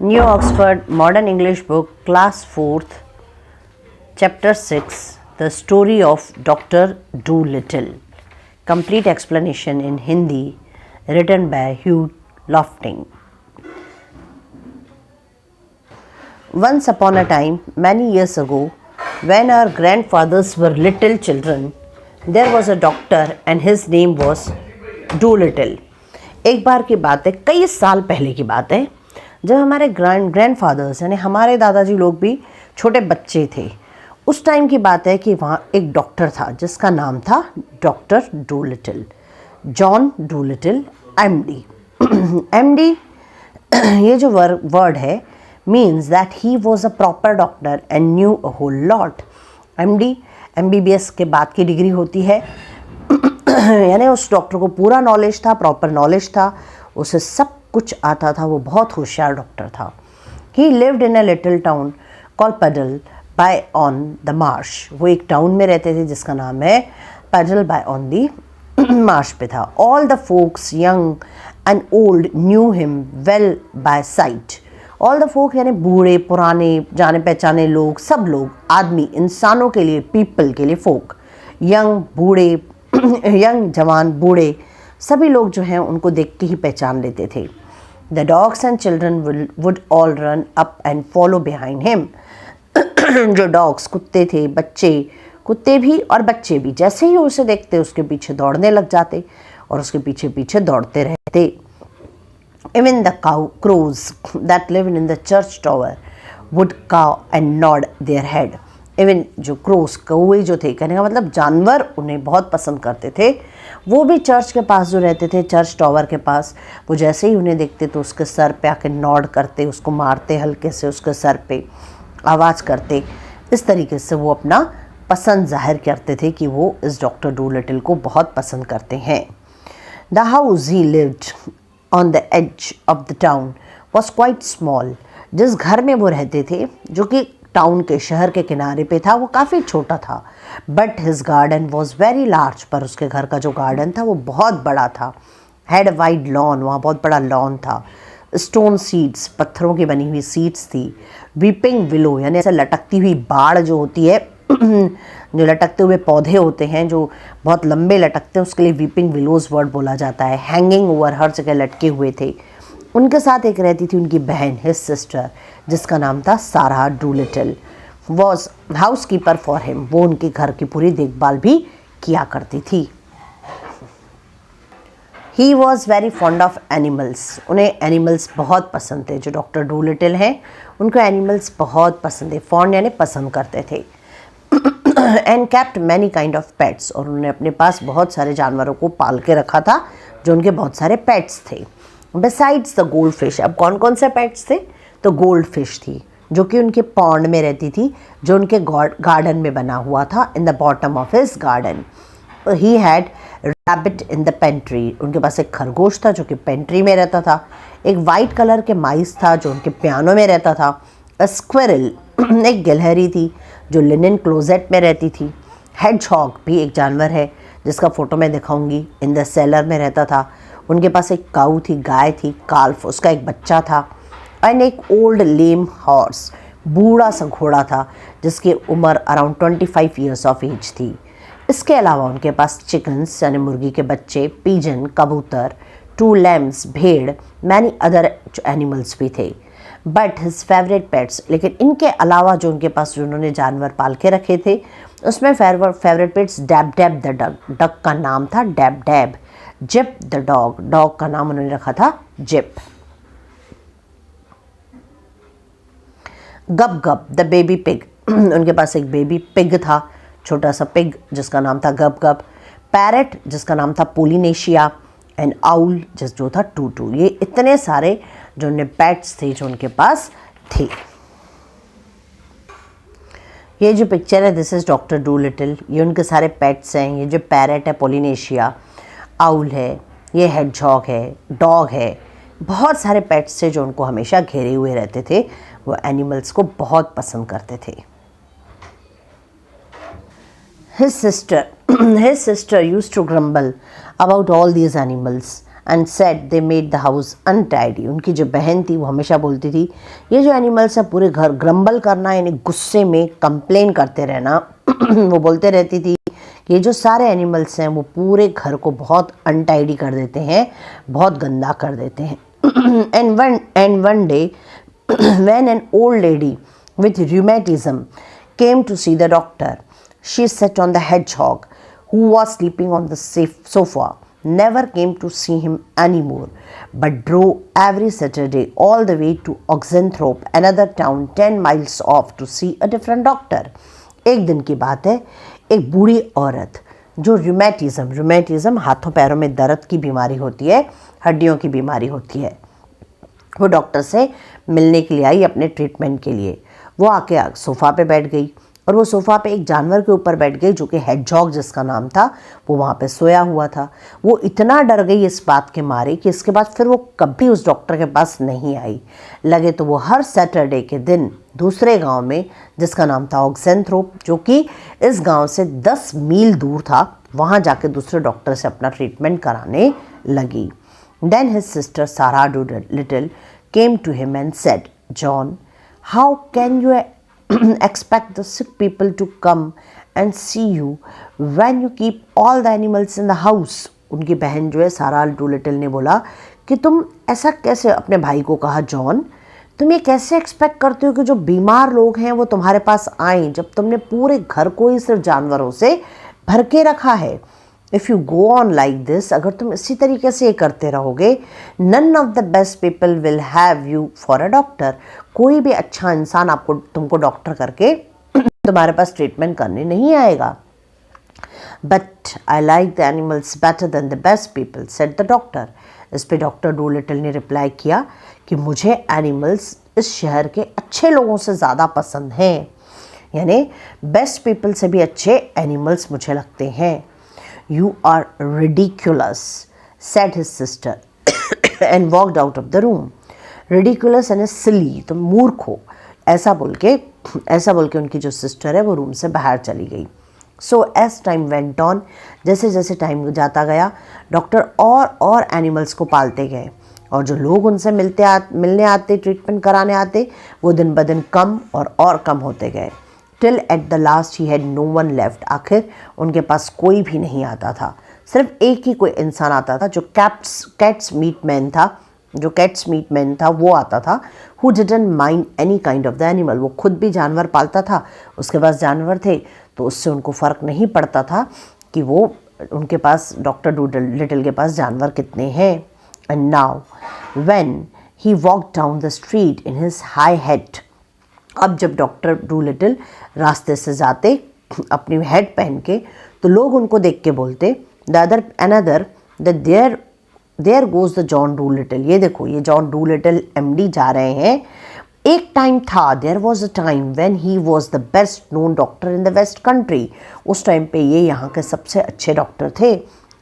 New Oxford Modern English Book, Class 4th, Chapter 6, The Story of Dr. Dolittle. Complete explanation in Hindi, written by Hugh Lofting. Once upon a time, many years ago, when our grandfathers were little children, there was a doctor and his name was Dolittle. एक बार की बात है, कई साल पहले की बात है, जब हमारे ग्रैंडफादर्स यानी हमारे दादाजी लोग भी छोटे बच्चे थे। उस टाइम की बात है कि वहाँ एक डॉक्टर था जिसका नाम था doctor Dolittle, John Dolittle MD. MD ये जो वर्ड है means that he was a proper doctor and knew a whole lot. MD MBBS के बाद की डिग्री होती है यानी उस डॉक्टर को पूरा नॉलेज था, प्रॉपर नॉलेज था, उसे सब कुछ आता था, वो बहुत होशियार डॉक्टर था। He lived in a little town call Puddleby on the Marsh. वो एक टाउन में रहते थे जिसका नाम है Puddleby on the Marsh पे था। All the folks young and old knew him well by sight. All the folk यानी बूढ़े पुराने जाने पहचाने लोग, सब लोग, आदमी, इंसानों के लिए, पीपल के लिए फोक, यंग बूढ़े यंग जवान बूढ़े सभी लोग जो हैं उनको देख के ही पहचान लेते थे। The dogs and children would all run up and follow behind him. जो डॉग्स कुत्ते थे, बच्चे, कुत्ते भी और बच्चे भी जैसे ही उसे देखते उसके पीछे दौड़ने लग जाते और उसके पीछे पीछे दौड़ते रहते। Even the crows that lived in the church tower would caw and nod their head. Even जो क्रोस, कौवे जो थे, कहने का मतलब जानवर उन्हें बहुत पसंद करते थे, वो भी चर्च के पास जो रहते थे, चर्च टॉवर के पास, वो जैसे ही उन्हें देखते तो उसके सर पे आके नॉड करते, उसको मारते हल्के से उसके सर पे, आवाज़ करते। इस तरीके से वो अपना पसंद जाहिर करते थे कि वो इस डॉक्टर डोलिटल को बहुत पसंद करते हैं। The house he lived on the edge of the town was quite small. जिस घर में वो रहते थे, जो कि टाउन के, शहर के किनारे पे था, वो काफ़ी छोटा था। But his garden was very large. पर उसके घर का जो गार्डन था वो बहुत बड़ा था। हैड वाइड लॉन, वहाँ बहुत बड़ा लॉन था। स्टोन सीड्स, पत्थरों की बनी हुई सीड्स थी। वीपिंग विलो यानी ऐसे लटकती हुई बाड़ जो होती है जो लटकते हुए पौधे होते हैं जो बहुत लंबे लटकते हैं, उसके लिए वीपिंग विलोज वर्ड बोला जाता है। हैंगिंग ओवर, हर जगह लटके हुए थे। उनके साथ एक रहती थी उनकी बहन, हिज सिस्टर, जिसका नाम था Sarah Dolittle, was housekeeper for him. वो उनके घर की पूरी देखभाल भी किया करती थी। He was very fond of animals. उन्हें एनिमल्स बहुत पसंद थे। जो डॉक्टर डोलिटल हैं उनको एनिमल्स बहुत पसंद है। फॉन्ड यानी पसंद करते थे। And kept many kind of pets. और उन्होंने अपने पास बहुत सारे जानवरों को पाल के रखा था जो उनके बहुत सारे पेट्स थे। Besides the gold fish. अब कौन कौन से पेट्स थे? तो गोल्ड फिश थी जो कि उनके पॉन्ड में रहती थी, जो उनके गार्डन में बना हुआ था, in the bottom of his garden. He had rabbit in the pantry. उनके पास एक खरगोश था जो कि पेंट्री में रहता था। एक वाइट कलर के माइस था जो उनके पियानो में रहता था। अ स्क्विरल एक गिलहरी थी जो लिनन क्लोजेट में रहती थी। हेडजहॉग भी एक जानवर है जिसका फोटो मैं दिखाऊंगी, इन द सेलर में रहता था। उनके पास एक काऊ थी, गाय थी, काल्फ, उसका एक बच्चा था। एंड एक ओल्ड लेम हॉर्स, बूढ़ा सा घोड़ा था जिसकी उम्र अराउंड 25 ईयर्स ऑफ एज थी। इसके अलावा उनके पास चिकन्स यानी मुर्गी के बच्चे, पिजन कबूतर, 2 लैम्स भेड़, मैनी अदर एनिमल्स भी थे। बट हिज फेवरेट पेट्स, लेकिन इनके अलावा जो उनके पास जो उन्होंने जानवर पाल के रखे थे उसमें favourite pets dab dab the duck, duck का नाम था dab dab. Zip the dog, dog का नाम उन्होंने रखा था जिप। गब गब द बेबी पिग, उनके पास एक बेबी पिग था, छोटा सा पिग जिसका नाम था गब गब। पैरट जिसका नाम था पोलिनेशिया। एंड आउल जो था टूटू। ये इतने सारे जो उनके पेट्स थे जो उनके पास थे। ये जो पिक्चर है दिस इज़ डॉक्टर डोलिटल। ये उनके सारे पेट्स हैं। ये जो पैरट है पोलिनेशिया, आउल है, ये हेडजहॉग है, डॉग है, बहुत सारे पेट्स थे जो उनको हमेशा घेरे हुए रहते थे। वो एनिमल्स को बहुत पसंद करते थे। his sister used to grumble about all these animals and said they made the house untidy. उनकी जो बहन थी वो हमेशा बोलती थी ये जो एनिमल्स है पूरे घर ग्रम्बल करना यानी गुस्से में कंप्लेन करते रहना वो बोलते रहती थी कि ये जो सारे एनिमल्स हैं वो पूरे घर को बहुत अनटाइडी कर देते हैं, बहुत गंदा कर देते हैं. and one day when an old lady with rheumatism came to see the doctor, she sat on the hedgehog who was sleeping on the sofa, never came to see him anymore, but drove every Saturday all the way to Oxenthorpe, another town 10 miles off, to see a different doctor. एक दिन की बात है, एक बूढ़ी औरत जो rheumatism हाथों पैरों में दर्द की बीमारी होती है, हड्डियों की बीमारी होती है, वो डॉक्टर से मिलने के लिए आई अपने ट्रीटमेंट के लिए. वो आके सोफ़ा पे बैठ गई और वो सोफ़ा पे एक जानवर के ऊपर बैठ गई जो कि हेडजॉग जिसका नाम था, वो वहाँ पे सोया हुआ था. वो इतना डर गई इस बात के मारे कि इसके बाद फिर वो कभी उस डॉक्टर के पास नहीं आई. लगे तो वो हर सैटरडे के दिन दूसरे गांव में जिसका नाम था ऑक्सेंथ्रोप, जो कि इस गांव से 10 मील दूर था, वहाँ जाके दूसरे डॉक्टर से अपना ट्रीटमेंट कराने लगी. Then his sister Sarah Doolittle came to him and said, John, how can you expect the sick people to come and see you when you keep all the animals in the house? उनकी बहन जो है सारा Dolittle ने बोला कि तुम ऐसा कैसे, अपने भाई को कहा, जॉन तुम ये कैसे एक्सपेक्ट करते हो कि जो बीमार लोग हैं वो तुम्हारे पास आएं जब तुमने पूरे घर को ही सिर्फ जानवरों से भर के रखा है. If you go on like this, अगर तुम इसी तरीके से ये करते रहोगे, none of the best people will have you for a doctor. कोई भी अच्छा इंसान तुमको डॉक्टर करके तुम्हारे पास ट्रीटमेंट करने नहीं आएगा. But I like the animals better than the best people, said the doctor. इस पे डॉक्टर डूलिटल ने रिप्लाई किया कि मुझे एनिमल्स इस शहर के अच्छे लोगों से ज़्यादा पसंद हैं, यानी बेस्ट पीपल से भी अच्छे एनिमल्स मुझे लगते हैं. You are ridiculous, said his sister and walked out of the room. Ridiculous यानी silly, तुम मूर्ख हो, ऐसा बोल के उनकी जो सिस्टर है वो रूम से बाहर चली गई. So as time went on, जैसे जैसे टाइम जाता गया, डॉक्टर और एनिमल्स को पालते गए और जो लोग उनसे मिलने आते, ट्रीटमेंट कराने आते, वो दिन ब दिन कम और कम होते गए. Till at the last he had no one left. आखिर उनके पास कोई भी नहीं आता था, सिर्फ एक ही कोई इंसान आता था जो कैट्स मीट मैन था, वो आता था. Who didn't mind any kind of the animal. वो खुद भी जानवर पालता था, उसके पास जानवर थे, तो उससे उनको फ़र्क नहीं पड़ता था कि वो उनके पास डॉक्टर डूलिटल के पास जानवर कितने हैं. And now when he walk down the street in his hi hat, अब जब डॉक्टर डूलिटल रास्ते से जाते अपनी हेड पहन के, तो लोग उनको देख के बोलते there goes the John Dolittle. ये देखो, ये जॉन डूलिटल एमडी जा रहे हैं. एक टाइम था, there was a time when he was the best known doctor in the west country. उस टाइम पे ये यहाँ के सबसे अच्छे डॉक्टर थे.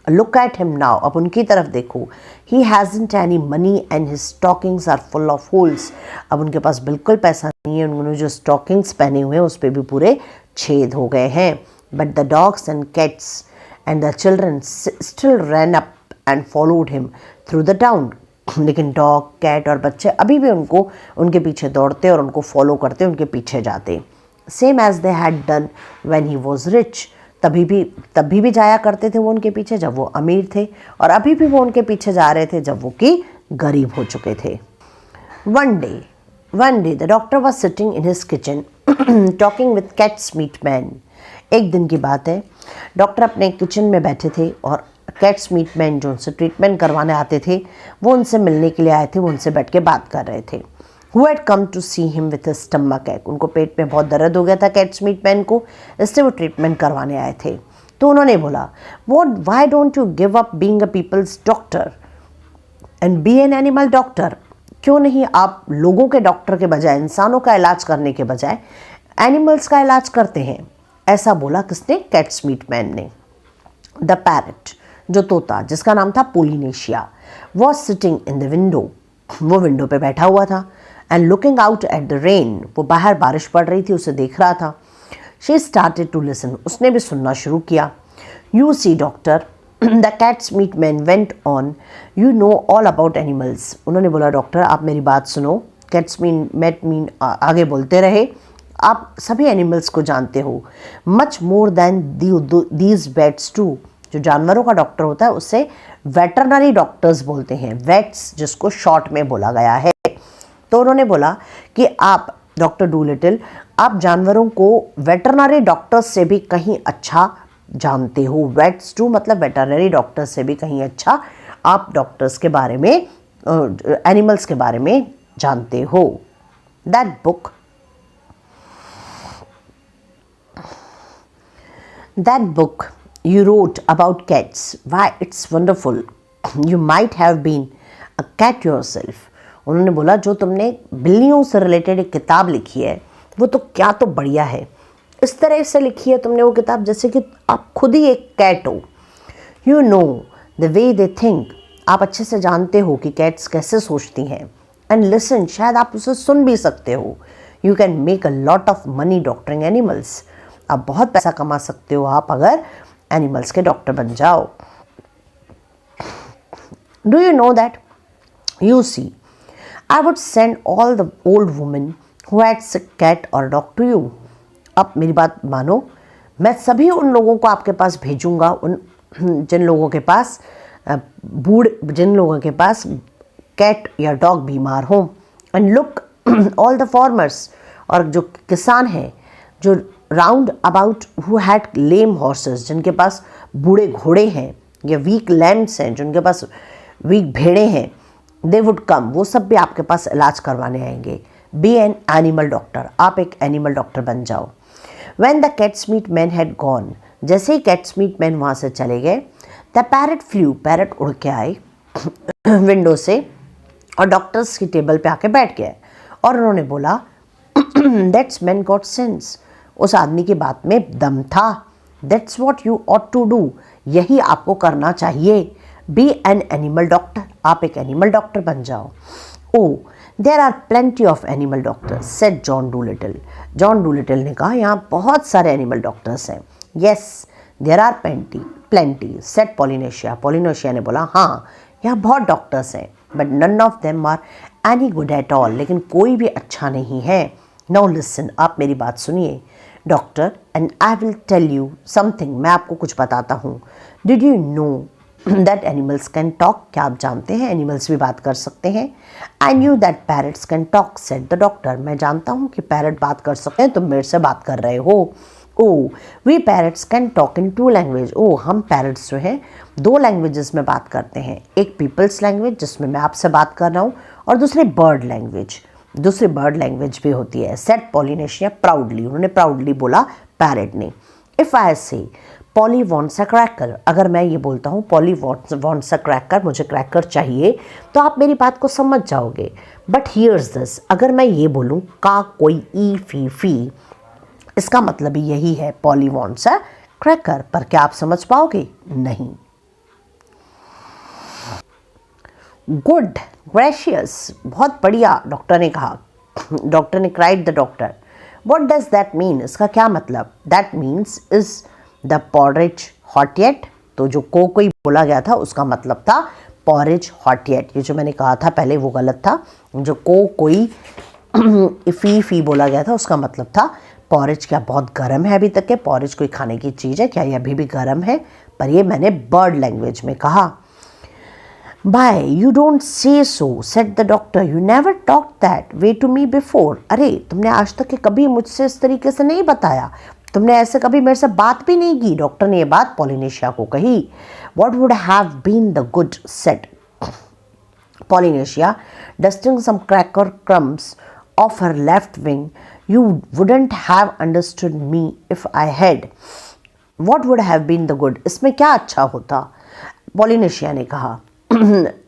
लुक एट हिम नाउ, अब उनकी तरफ देखो. He hasn't any money and his stockings are full of holes. अब उनके पास बिल्कुल पैसा नहीं है, उन्होंने जो स्टॉकिंग्स पहने हुए हैं उस पर भी पूरे छेद हो गए हैं. But the dogs and cats and the children still ran up and followed him through the town. लेकिन डॉग, कैट और बच्चे अभी भी उनके पीछे दौड़ते और उनको फॉलो करते, उनके पीछे जाते. Same as they had done when he was rich. तभी भी जाया करते थे वो उनके पीछे जब वो अमीर थे, और अभी भी वो उनके पीछे जा रहे थे जब वो कि गरीब हो चुके थे. One day the doctor was sitting in his kitchen talking with cat's meat man. एक दिन की बात है, डॉक्टर अपने किचन में बैठे थे और कैट्स मीट मैन जो उनसे ट्रीटमेंट करवाने आते थे वो उनसे मिलने के लिए आए थे. वो उनसे बैठ के बात कर रहे थे. Who had come to see him with a stomach ache. उनको पेट में बहुत दर्द हो गया था कैट्स मीट मैन को, इसलिए वो ट्रीटमेंट करवाने आए थे. तो उन्होंने बोला, why don't you give up being a people's doctor and be an animal doctor? क्यों नहीं आप लोगों के डॉक्टर के बजाय, इंसानों का इलाज करने के बजाय एनिमल्स का इलाज करते हैं. ऐसा बोला किसने? कैट्स मीट मैन ने. द पैरट, जो तोता जिसका नाम था Polynesia, was sitting in the window. वो विंडो पे बैठा हुआ था. And looking out at the rain, वो बाहर बारिश पड़ रही थी, उसे देख रहा था. शी स्टार्टेड टू लिसन, उसने भी सुनना शुरू किया. You see doctor, the cat's meat man went on, you know all about animals. उन्होंने बोला डॉक्टर आप मेरी बात सुनो। कैट्स मीन मेट मीन आगे बोलते रहे, आप सभी एनिमल्स को जानते हो। Much more than these vets do. जो जानवरों का डॉक्टर होता है उससे वेटरनरी डॉक्टर्स बोलते हैं, वेट्स जिसको शॉर्ट में बोला गया है। तो उन्होंने बोला कि आप डॉक्टर डूलिटिल, आप जानवरों को वेटरनरी डॉक्टर्स से भी कहीं अच्छा जानते हो। वेट्स टू मतलब वेटरनरी डॉक्टर्स से भी कहीं अच्छा आप डॉक्टर्स के बारे में, एनिमल्स के बारे में जानते हो। That book you wrote about cats, why it's wonderful, you might have been a cat yourself। उन्होंने बोला जो तुमने बिल्लियों से रिलेटेड एक किताब लिखी है वो तो क्या तो बढ़िया है। इस तरह से लिखी है तुमने वो किताब जैसे कि आप खुद ही एक कैट हो। You know the way they think, आप अच्छे से जानते हो कि कैट्स कैसे सोचती हैं। एंड लिसन, शायद आप उसे सुन भी सकते हो। You can make a lot of money doctoring animals, आप बहुत पैसा कमा सकते हो आप अगर एनिमल्स के डॉक्टर बन जाओ। Do you know that, you see, I would send all the old women who had sick cat और डॉग टू यू। अब मेरी बात मानो, मैं सभी उन लोगों को आपके पास भेजूंगा, उन जिन लोगों के पास जिन लोगों के पास कैट या डॉग बीमार हो। And look all the farmers, और जो किसान हैं जो round about who had lame horses, जिनके पास बूढ़े घोड़े हैं, या वीक लैम्स हैं, जिनके पास वीक भेड़े हैं, दे वुड कम, वो सब भी आपके पास इलाज करवाने आएंगे। बी एन एनिमल डॉक्टर, आप एक एनिमल डॉक्टर बन जाओ। When the cat's meat man had gone, जैसे ही कैट्स मीट मैन वहाँ से चले गए, द पैरट फ्लू, पैरट उड़ के आए विंडो से और डॉक्टर्स की टेबल पे आके बैठ गए और उन्होंने बोला दैट्स मैन गॉट सेंस, उस आदमी की बात में दम था। That's what you ought to do, यही आपको करना चाहिए। बी एन एनिमल डॉक्टर, आप एक एनिमल डॉक्टर बन जाओ। Oh there are plenty of animal doctors said John Dolittle. John Dolittle ने कहा यहाँ बहुत सारे एनिमल डॉक्टर्स हैं। Yes there are plenty said Polynesia. Polynesia ने बोला हाँ यहाँ बहुत डॉक्टर्स हैं, but none of them are any good at all, लेकिन कोई भी अच्छा नहीं है। नाउ लिसन, आप मेरी बात सुनिए doctor, and I will tell you something, मैं आपको कुछ बताता हूँ। Did you know that animals can talk, क्या आप जानते हैं एनिमल्स भी बात कर सकते हैं। I knew that parrots can talk said the doctor, मैं जानता हूँ कि पैरट बात कर सकते हैं, तुम मेरे से बात कर रहे हो। Oh we parrots can talk in 2 language, oh हम पैरट्स जो हैं 2 लैंग्वेजेस में बात करते हैं, एक पीपल्स लैंग्वेज जिसमें मैं आपसे बात कर रहा हूँ और दूसरी बर्ड लैंग्वेज भी होती है। सेड पॉलिनेशिया प्राउडली, उन्होंने प्राउडली बोला पैरट ने। इफ़ आई से पॉली वॉन्ट्स अ क्रैकर, अगर मैं ये बोलता हूँ पॉली वॉन्ट्स अ क्रैकर, मुझे क्रैकर चाहिए, तो आप मेरी बात को समझ जाओगे। बट हियर्स दिस, अगर मैं ये बोलूँ का कोई ई फी फी, इसका मतलब ही यही है पॉली वॉन्ट्स अ क्रैकर, पर क्या आप समझ पाओगे? नहीं। गुड ग्रेशियस, बहुत बढ़िया, डॉक्टर ने कहा। डॉक्टर ने cried the doctor, what does that mean, इसका क्या मतलब? That means is the porridge hot yet, तो जो कोई बोला गया था उसका मतलब था पॉरेज हॉट येट। ये जो मैंने कहा था पहले वो गलत था, जो कोई फी बोला गया था उसका मतलब था पॉरेज क्या बहुत गर्म है अभी तक के, पॉरेज कोई खाने की चीज़ है क्या, ये अभी भी गर्म है, पर ये मैंने बर्ड लैंग्वेज में कहा। Bye you don't say so said the doctor, you never talk that way to me before, अरे तुमने आज तक के कभी मुझसे इस तरीके से नहीं बताया, तुमने ऐसे कभी मेरे से बात भी नहीं की। डॉक्टर ने ये बात पॉलिनेशिया को कही। What would have been the good said Polynesia dusting some cracker crumbs off her left wing, you wouldn't have understood me if I had, what would have been the good, इसमें क्या अच्छा होता, Polynesia ने कहा।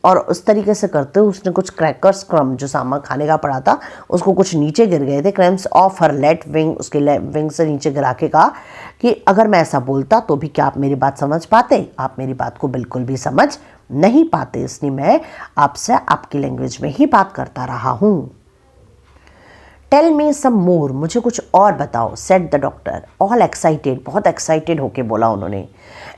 और उस तरीके से करते हुए उसने कुछ क्रैकर्स क्रम जो सामान खाने का पड़ा था उसको कुछ नीचे गिर गए थे, crumbs off her left wing, उसके विंग से नीचे गिरा के कहा कि अगर मैं ऐसा बोलता तो भी क्या आप मेरी बात समझ पाते? आप मेरी बात को बिल्कुल भी समझ नहीं पाते, इसलिए मैं आपसे आपकी लैंग्वेज में ही बात करता रहा हूँ। टेल मी सम मोर, मुझे कुछ और बताओ, said the doctor all excited, बहुत एक्साइटेड होके बोला उन्होंने।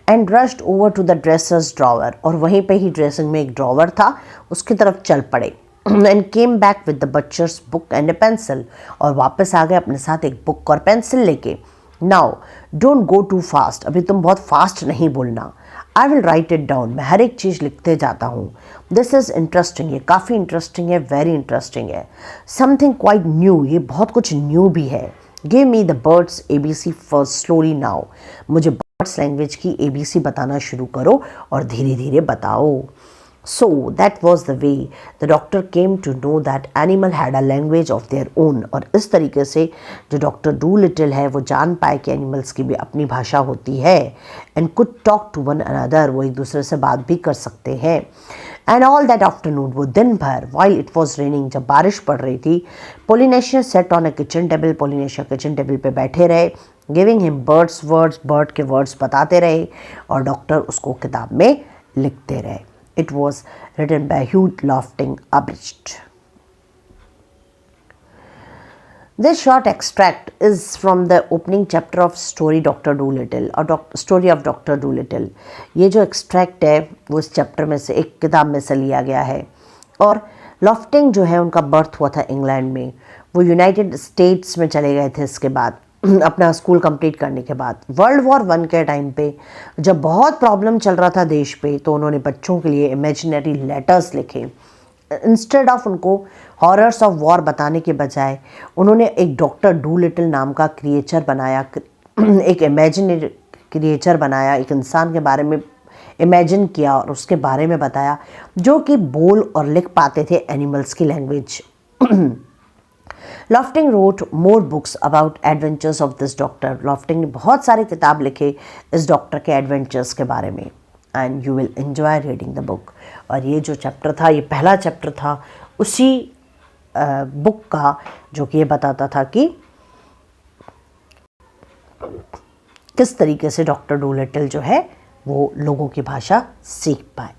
And rushed over to the dresser's drawer, और वहीं पे ही ड्रेसिंग में एक ड्रॉवर था, उसकी तरफ चल पड़े। And came back with the बचर्स book and A pencil, और वापस आ गए अपने साथ एक बुक और पेंसिल लेके। Now don't go too fast, अभी तुम बहुत फास्ट नहीं बोलना। I will write it down, मैं हर एक चीज़ लिखते जाता हूँ। दिस इज़ इंटरेस्टिंग, ये काफ़ी इंटरेस्टिंग है, वेरी इंटरेस्टिंग है। समथिंग क्वाइट न्यू, ये बहुत कुछ न्यू भी है। Give me the birds ABC first slowly now, मुझे बर्ड्स लैंग्वेज की ABC बताना शुरू करो और धीरे धीरे बताओ। So that was the way the doctor came to know that animal had a language of their own, और इस तरीके से जो डॉक्टर डूलिटिल है वो जान पाए कि एनिमल्स की भी अपनी भाषा होती है। And could talk to one another, वो एक दूसरे से बात भी कर सकते हैं। एंड ऑल दैट आफ्टरनून, वो दिन भर, वाइल इट वॉज रेनिंग, जब बारिश पड़ रही थी, Polynesia set on a kitchen table, Polynesia kitchen table पे बैठे रहे। Giving him birds words, bird के वर्ड्स बताते रहे और डॉक्टर उसको किताब में लिखते रहे। It was written by Hugh Lofting Abridged. This short extract is from the opening chapter of story Dr. Dolittle or story of Dr. Dolittle. ये जो extract है वो इस चैप्टर में से, एक किताब में से लिया गया है। और लॉफ्टिंग जो है उनका बर्थ हुआ था इंग्लैंड में, वो यूनाइटेड स्टेट्स में चले गए थे इसके बाद अपना स्कूल कंप्लीट करने के बाद। वर्ल्ड वॉर 1 के टाइम पे जब बहुत प्रॉब्लम चल रहा था देश पे, तो उन्होंने बच्चों के लिए इमेजिनरी लेटर्स लिखे। इंस्टेड ऑफ उनको हॉरर्स ऑफ वॉर बताने के बजाय उन्होंने एक डॉक्टर डूलिटिल नाम का क्रिएचर बनाया, एक इमेजिनरी क्रिएचर बनाया, एक इंसान के बारे में इमेजिन किया और उसके बारे में बताया, जो कि बोल और लिख पाते थे एनिमल्स की language. Lofting wrote more books about adventures of this doctor, Lofting ने बहुत सारे किताब लिखे इस डॉक्टर के एडवेंचर्स के बारे में। And you will enjoy reading the book. और ये जो चैप्टर था, ये पहला चैप्टर था उसी बुक का जो कि ये बताता था कि किस तरीके से डॉक्टर डूलिटिल जो है वो लोगों की भाषा सीख पाए।